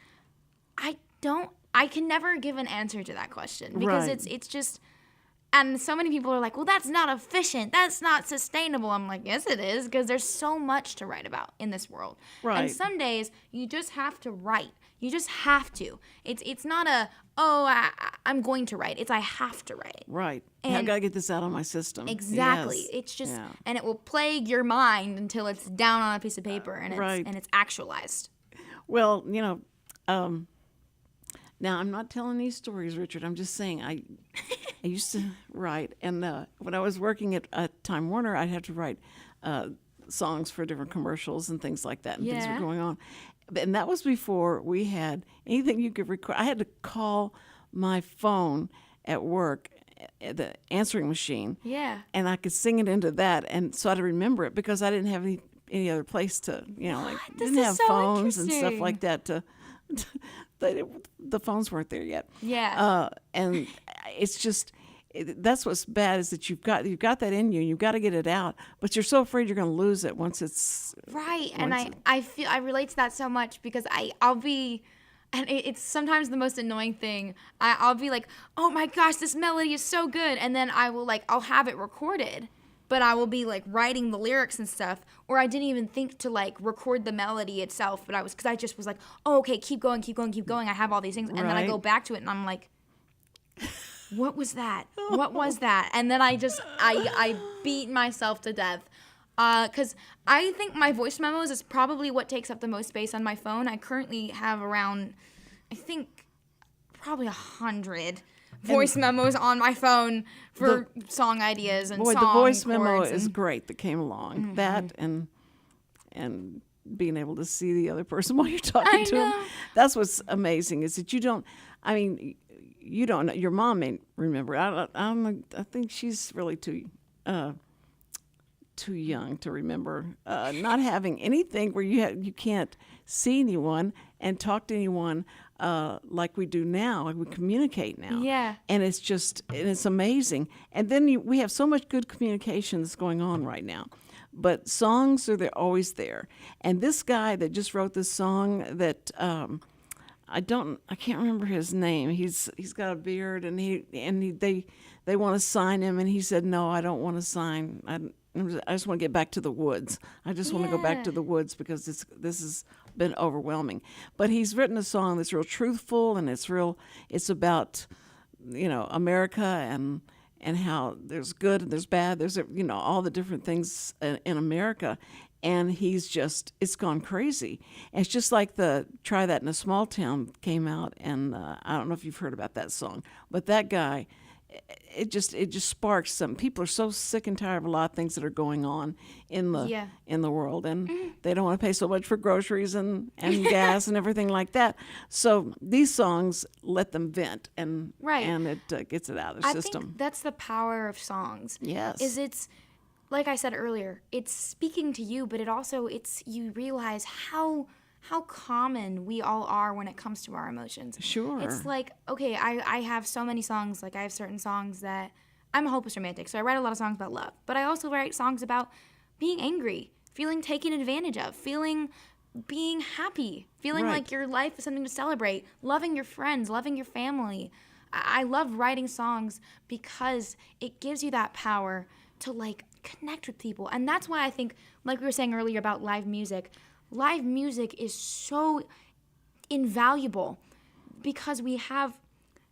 I can never give an answer to that question because Right. it's just, and so many people are like, well, that's not efficient. That's not sustainable. I'm like, yes, it is, because there's so much to write about in this world. Right. And some days you just have to write. You just have to. It's not I'm going to write. It's I have to write. Right. I've And- got to get this out of my system. Exactly. Yes. It's just, Yeah. and it will plague your mind until it's down on a piece of paper and Right. it's actualized. Well, now I'm not telling these stories, Richard. I'm just saying I used to write, and when I was working at Time Warner, I'd have to write songs for different commercials and things like that, and things Yeah. were going on. And that was before we had anything you could record. I had to call my phone at work, the answering machine, Yeah. and I could sing it into that, and so I'd remember it because I didn't have any other place to, This didn't is have so phones and stuff interesting. like that to. The phones weren't there yet. Yeah. And it's just, that's what's bad, is that you've got that in you, and you've got to get it out, but you're so afraid you're going to lose it once it's right. And I feel I relate to that so much, because I'll be, and it's sometimes the most annoying thing. I'll be like, oh my gosh, this melody is so good, and then I'll have it recorded, but I will be like writing the lyrics and stuff, or I didn't even think to like record the melody itself, but because I just was like, oh, okay, keep going. I have all these things, and then I go back to it, and I'm like, what was that? What was that? And then I beat myself to death. Because I think my voice memos is probably what takes up the most space on my phone. I currently have around, I think, probably 100 voice memos on my phone for song ideas and boy, song the voice memo chords is great that came along. That and being able to see the other person while you're talking to them. That's what's amazing, is that you don't know. Your mom may remember. I think she's really too young to remember not having anything where you can't see anyone and talk to anyone like we do now. Like we communicate now. Yeah. And it's amazing. And then we have so much good communication that's going on right now. But songs they're always there. And this guy that just wrote this song that I can't remember his name. He's got a beard, and they want to sign him, and he said, no, I don't want to sign. I just want to get back to the woods. I just want to go back to the woods, because this has been overwhelming. But he's written a song that's real truthful, and it's about, America and how there's good and there's bad. There's, all the different things in America. And it's gone crazy. And it's just like the Try That in a Small Town came out, and I don't know if you've heard about that song, but that guy, it just sparks some. People are so sick and tired of a lot of things that are going on in the world, and they don't want to pay so much for groceries and gas and everything like that. So these songs let them vent, and it gets it out of their system. I think that's the power of songs. Yes. It's like I said earlier, it's speaking to you, but you realize how common we all are when it comes to our emotions. Sure. It's like, okay, I have so many songs, like I have certain songs that, I'm a hopeless romantic, so I write a lot of songs about love, but I also write songs about being angry, feeling taken advantage of, being happy, feeling like your life is something to celebrate, loving your friends, loving your family. I love writing songs because it gives you that power to like connect with people. And that's why I think, like we were saying earlier about live music is so invaluable, because we have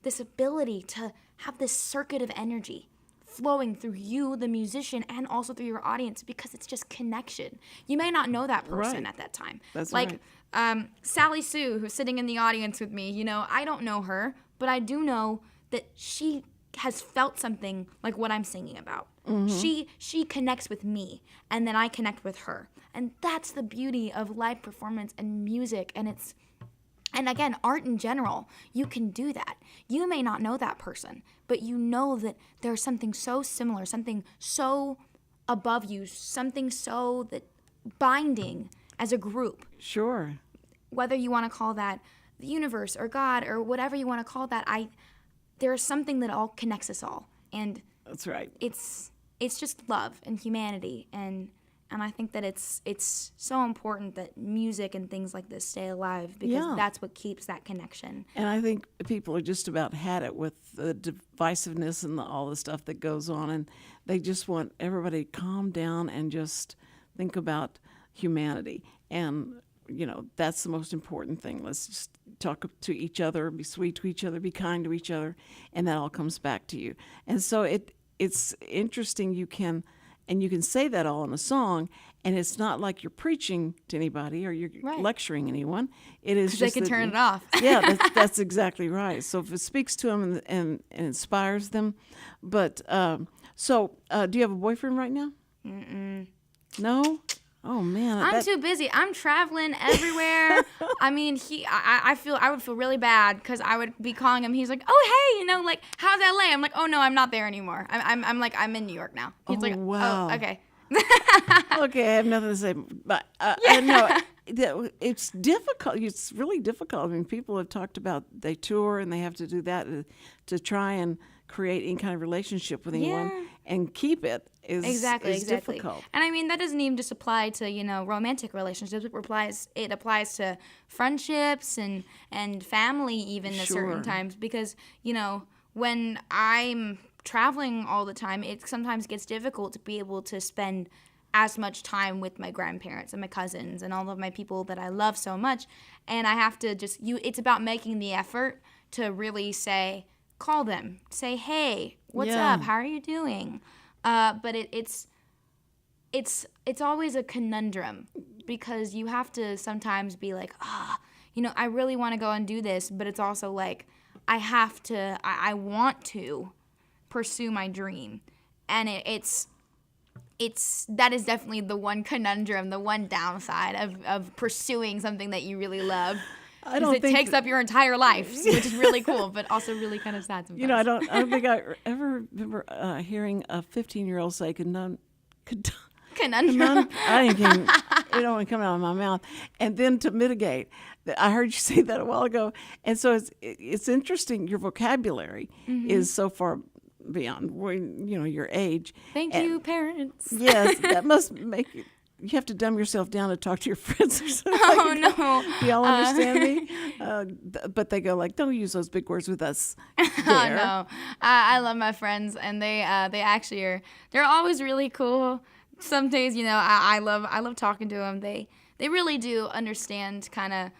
this ability to have this circuit of energy flowing through you, the musician, and also through your audience, because it's just connection. You may not know that person at that time. That's like right. Sally Sue, who's sitting in the audience with me, I don't know her, but I do know that she has felt something like what I'm singing about. Mm-hmm. She connects with me, and then I connect with her. And that's the beauty of live performance and music. And again, art in general, you can do that. You may not know that person, but you know that there's something so similar, something so above you, something so that binding as a group. Sure. Whether you want to call that the universe or God or whatever you want to call that, there is something that all connects us all. And that's right. It's just love and humanity, and I think that it's so important that music and things like this stay alive, because that's what keeps that connection. And I think people are just about had it with the divisiveness and all the stuff that goes on, and they just want everybody to calm down and just think about humanity. And that's the most important thing. Let's just talk to each other, be sweet to each other, be kind to each other, and that all comes back to you. And so it's interesting. You can say that all in a song, and it's not like you're preaching to anybody or you're lecturing anyone. It is just they can turn it off. Yeah, that's exactly right. So if it speaks to them and inspires them, but do you have a boyfriend right now? Mm-mm. No. Oh man, I'm too busy. I'm traveling everywhere. I mean, I would feel really bad, because I would be calling him. He's like, "Oh hey, like how's LA?" I'm like, "Oh no, I'm not there anymore. I'm in New York now." He's like, wow. "Oh okay." Okay, I have nothing to say, but no, it's difficult. It's really difficult. I mean, people have talked about they tour and they have to do that to try and create any kind of relationship with anyone and keep it is Exactly. difficult. And I mean, that doesn't even just apply to, romantic relationships. It applies to friendships and family even at certain times because, when I'm traveling all the time, it sometimes gets difficult to be able to spend as much time with my grandparents and my cousins and all of my people that I love so much. And I have to it's about making the effort to really call them, say, hey, what's up? How are you doing? But it's always a conundrum because you have to sometimes be like, I really want to go and do this, but it's also like, I want to pursue my dream. And that is definitely the one conundrum, the one downside of pursuing something that you really love. It takes up your entire life, which is really cool, but also really kind of sad sometimes. I don't think I ever remember hearing a 15-year-old say conundrum. I didn't even, it only come out of my mouth. And then to mitigate, I heard you say that a while ago. And so it's interesting. Your vocabulary is so far beyond your age. Thank you, parents. Yes, that must make you have to dumb yourself down to talk to your friends or something. Oh, no. Do y'all understand me? But they go like, don't use those big words with us. Oh, no. I love my friends, and they actually they're always really cool. Some days, I love talking to them. They really do understand kind of,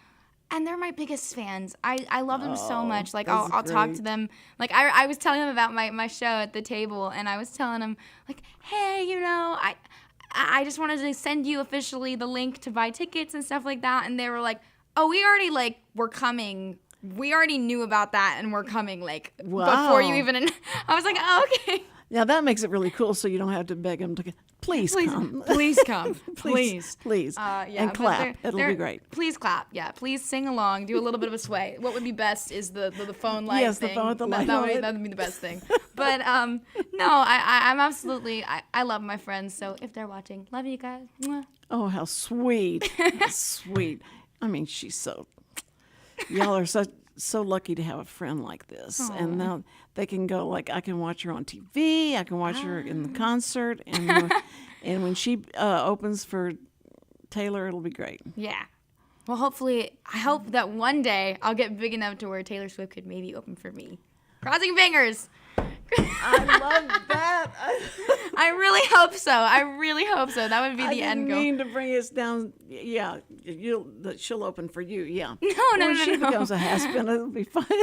and they're my biggest fans. I love them so much. Like I'll talk to them. Like I was telling them about my show at the table, and I was telling them like, hey, I just wanted to send you officially the link to buy tickets and stuff like that. And they were like, oh, we already we're coming. We already knew about that and we're coming before you even. I was like, oh, okay. Now that makes it really cool. So you don't have to beg them to please come. Please come. Please. And clap. It'll be great. Please clap. Yeah. Please sing along. Do a little bit of a sway. What would be best is the phone light yes, thing. Yes, the phone with the light. That would be the best thing. But no, I'm absolutely. I love my friends. So if they're watching, love you guys. Mwah. Oh, how sweet. How sweet. I mean, y'all are so lucky to have a friend like this. Aww. And now they can go I can watch her on TV, I can watch her in the concert, and when she opens for Taylor, it'll be great. Yeah. Well, hopefully, I hope that one day I'll get big enough to where Taylor Swift could maybe open for me. Crossing fingers. I love that. I really hope so. That would be the end goal. I didn't mean to bring us down. Yeah, she'll open for you. Yeah. No. When she becomes a has-been, it'll be fine. No.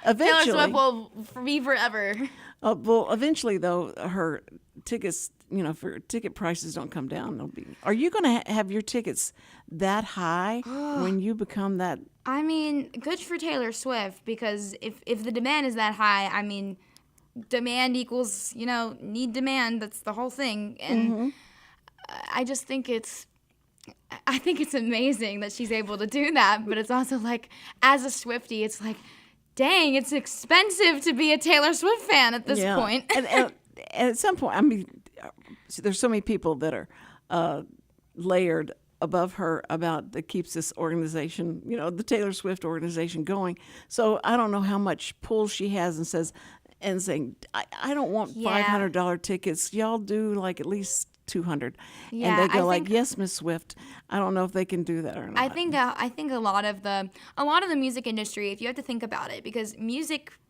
Eventually, Taylor Swift will for me forever. Well, eventually, though, her tickets, for ticket prices don't come down. Are you going to have your tickets that high when you become that? I mean, good for Taylor Swift because if the demand is that high, I mean, demand equals, need demand. That's the whole thing. And I just think it's amazing that she's able to do that. But it's also as a Swiftie, it's dang, it's expensive to be a Taylor Swift fan at this point. and at some point, I mean, there's so many people that are layered above her that keeps this organization, the Taylor Swift organization going. So I don't know how much pull she has and saying, I don't want $500 tickets. Y'all do at least $200. Yeah, and they go yes, Miss Swift. I don't know if they can do that or not. I think a lot of the music industry, if you have to think about it, because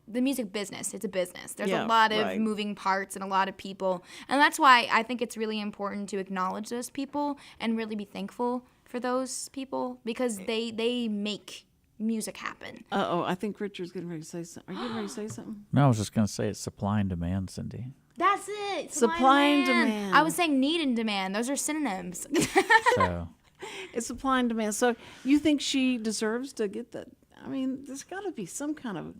the music business, it's a business. There's a lot of moving parts and a lot of people. And that's why I think it's really important to acknowledge those people and really be thankful for those people because they make music happen. I think Richard's getting ready to say something. Are you getting ready to say something? No, I was just going to say it's supply and demand, Cindy. That's it. Supply and demand. I was saying need and demand. Those are synonyms. So it's supply and demand. So you think she deserves to get that? I mean, there's got to be some kind of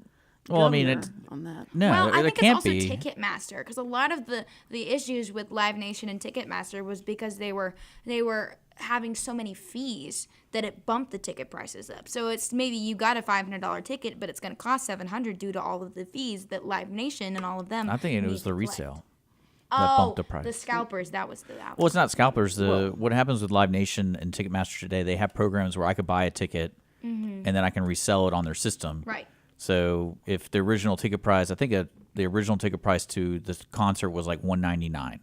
on that. No, well, I there think can't it's also be. Ticketmaster because a lot of the issues with Live Nation and Ticketmaster was because they were having so many fees that it bumped the ticket prices up. So it's maybe you got a $500 ticket, but it's going to cost $700 due to all of the fees that Live Nation and all of them. I think it was the resale. bumped the price. The scalpers. That was the. Well, it's not scalpers. What happens with Live Nation and Ticketmaster today? They have programs where I could buy a ticket, and then I can resell it on their system. Right. So if the original ticket price, I think the original ticket price to the concert was like $199,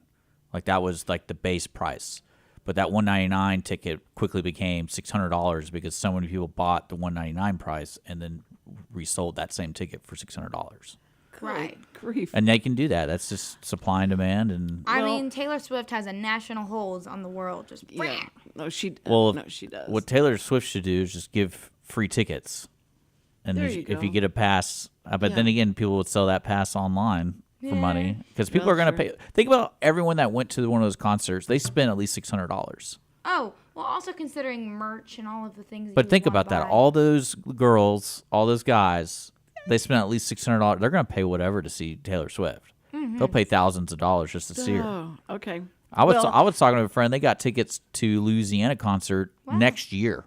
like that was like the base price. But that $199 ticket quickly became $600 because so many people bought the $199 price and then resold that same ticket for $600. Right. Grief. And they can do that. That's just supply and demand. And I mean, Taylor Swift has a national hold on the world. Just Yeah. No, she. well, no, she does. what Taylor Swift should do is just give free tickets. And There if you you go. get a pass, but Yeah. then again, people would sell that pass online for money because people Well, are going to sure. pay. Think about everyone that went to one of those concerts. They spent at least $600. Oh, well, also considering merch and all of the things. That But you think would wanna about that. buy. All those girls, all those guys, they spent at least $600. They're going to pay whatever to see Taylor Swift. They'll pay thousands of dollars just to see her. Oh, okay. I was Well- I was talking to a friend. They got tickets to Louisiana concert next year,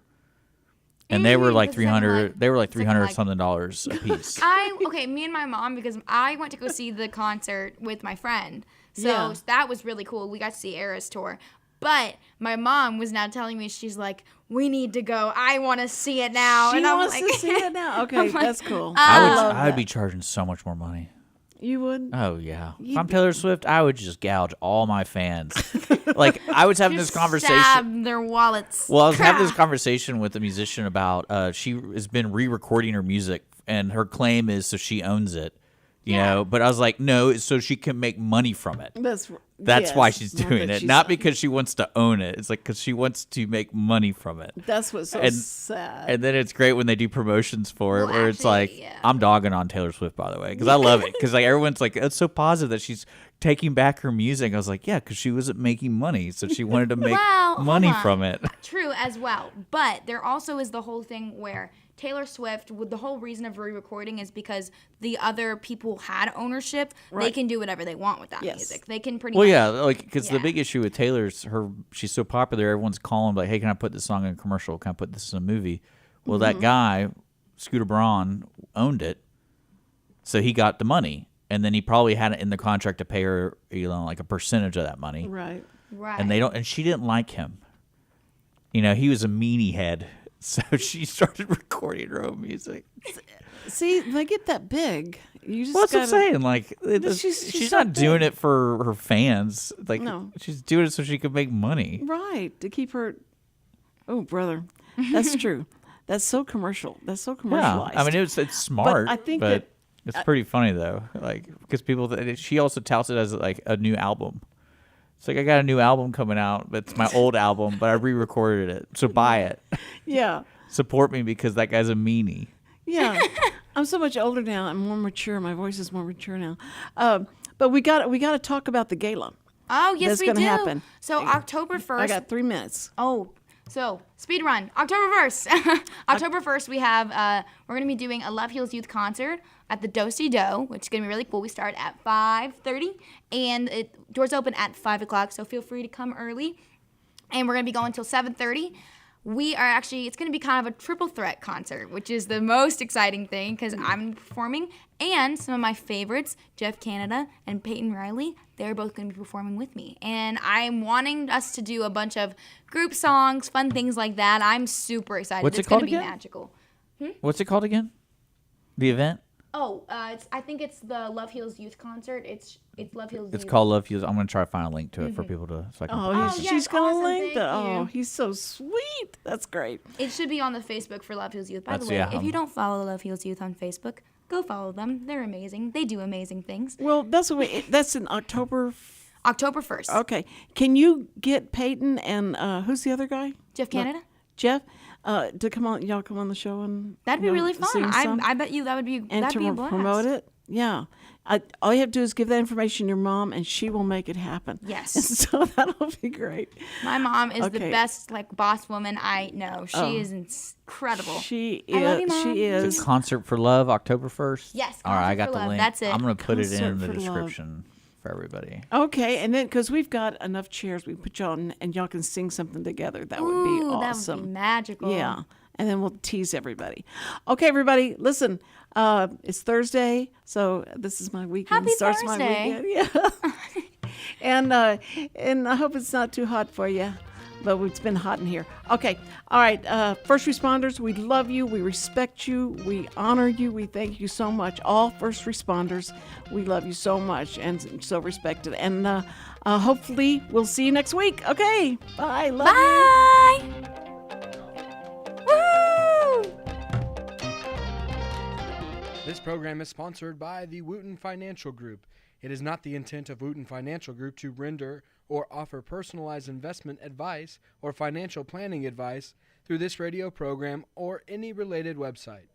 and they were like It's second 300. leg. They were like Second $300 leg. something dollars a piece. Me and my mom, because I went to go see the concert with my friend. So Yeah. that was really cool. We got to see Eras tour. But my mom was now telling me, she's like, we need to go. I want to see it now. She and I'm wants like, to see it now. Okay, I'm like, that's cool. I would be charging so much more money. You would? Oh yeah. If I'm Taylor Swift, I would just gouge all my fans. Like I was having this conversation. Stab their wallets. Well, I was having this conversation with a musician about she has been re-recording her music, and her claim is so she owns it, you know. But I was like, no, it's so she can make money from it. That's why she's doing it, not because she wants to own it. It's like because she wants to make money from it. That's what's so And- sad. And then it's great when they do promotions for it, Well, where it's actually, like, yeah. I'm dogging on Taylor Swift, by the way, because I love it. Because like everyone's like, it's so positive that she's taking back her music. I was like, yeah, because she wasn't making money, so she wanted to make Well, hold money on. from it. True as well. But there also is the whole thing where Taylor Swift, with the whole reason of re-recording is because the other people had ownership. They Right. can do whatever they want with that Yes. music. They can pretty Well, much. yeah, like because the Yeah. big issue with Taylor's she's so popular, everyone's calling like, hey, can I put this song in a commercial? Can I put this in a movie? Well, that guy, Scooter Braun, owned it, so he got the money, and then he probably had it in the contract to pay her, like a percentage of that money. Right. Right. And she didn't like him. You know, he was a meanie head, so she started recording her own music. See, they get that big. You just Well, that's what I'm gotta- saying. Like, she's so not doing big. it for her fans. Like, No. she's doing it so she can make money. Right, to keep her. Oh, brother. That's true. That's so commercial. That's so Yeah, commercialized. I mean it's smart, I think but that- it's pretty funny though. Like because people, she also touts it as like a new album. It's like I got a new album coming out, but it's my old album, but I re-recorded it, so buy it. yeah. Support me because that guy's a meanie. Yeah. I'm so much older now. I'm more mature. My voice is more mature now. But we got to talk about the gala. Oh, yes, That's we gonna do. happen. So October 1st. I got 3 minutes. Oh, so speed run. October 1st. October 1st, we have, we're going to be doing a Love Heals Youth concert at the Do-Si Do, which is going to be really cool. We start at 5:30, and doors open at 5 o'clock, so feel free to come early. And we're going to be going until 7:30. It's going to be kind of a triple threat concert, which is the most exciting thing because I'm performing. And some of my favorites, Jeff Canada and Peyton Riley, they're both going to be performing with me. And I'm wanting us to do a bunch of group songs, fun things like that. I'm super excited. What's it It's going called to be again? magical. What's it called again? The event? Oh, I think it's the Love Heals Youth concert. It's Love Heals It's Youth. called Love Heals. I'm gonna try to find a link to it for people to. So I can, Oh, Oh, she's yes, going to awesome. link Thank that. Oh, you. he's so sweet. That's great. It should be on the Facebook for Love Heals Youth. By the That's- way, yeah, if you don't follow Love Heals Youth on Facebook, go follow them. They're amazing. They do amazing things. Well, that's in October. October 1st. Okay. Can you get Peyton and who's the other guy? Jeff Canada? Jeff, to come on, y'all come on the show and That'd be really fun. sing some? I bet you that would be and that'd to be a blast. promote it. Yeah, all you have to do is give that information to your mom, and she will make it happen. Yes. So that'll be great. My mom is the Okay. best boss woman I know. She Oh. is incredible. She I love is. you, Mom. She is. Concert for Love, October 1st. Yes, All right, I Concert got for the Love. link. That's it. I'm gonna put it in Concert the for Love. description for everybody. Okay, and then because we've got enough chairs, we put y'all on, and y'all can sing something together. That would be Ooh, awesome. that would be magical. Yeah, and then we'll tease everybody. Okay, everybody, listen. It's Thursday, so this is my weekend. Happy Starts Thursday. my weekend. Yeah. and I hope it's not too hot for you. But it's been hot in here. Okay. All right. First responders, we love you. We respect you. We honor you. We thank you so much. All first responders, we love you so much and so respected. And hopefully we'll see you next week. Okay. Bye. Love you. Bye. Woo! This program is sponsored by the Wootton Financial Group. It is not the intent of Wootton Financial Group to render or offer personalized investment advice or financial planning advice through this radio program or any related website.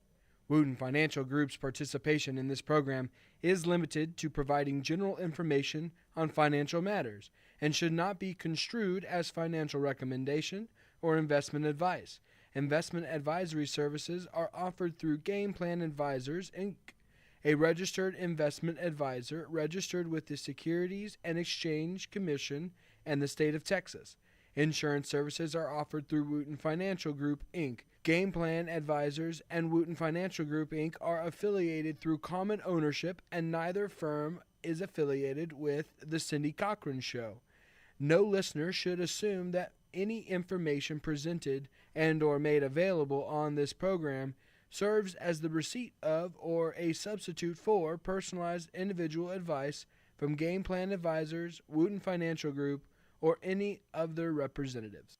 Wootton Financial Group's participation in this program is limited to providing general information on financial matters and should not be construed as financial recommendation or investment advice. Investment advisory services are offered through Game Plan Advisors, Inc., a registered investment advisor registered with the Securities and Exchange Commission and the state of Texas. Insurance services are offered through Wootton Financial Group, Inc. Game Plan Advisors and Wootton Financial Group, Inc. are affiliated through common ownership, and neither firm is affiliated with The Cindy Cochran Show. No listener should assume that any information presented and or made available on this program serves as the receipt of or a substitute for personalized individual advice from Game Plan Advisors, Wootton Financial Group, or any of their representatives.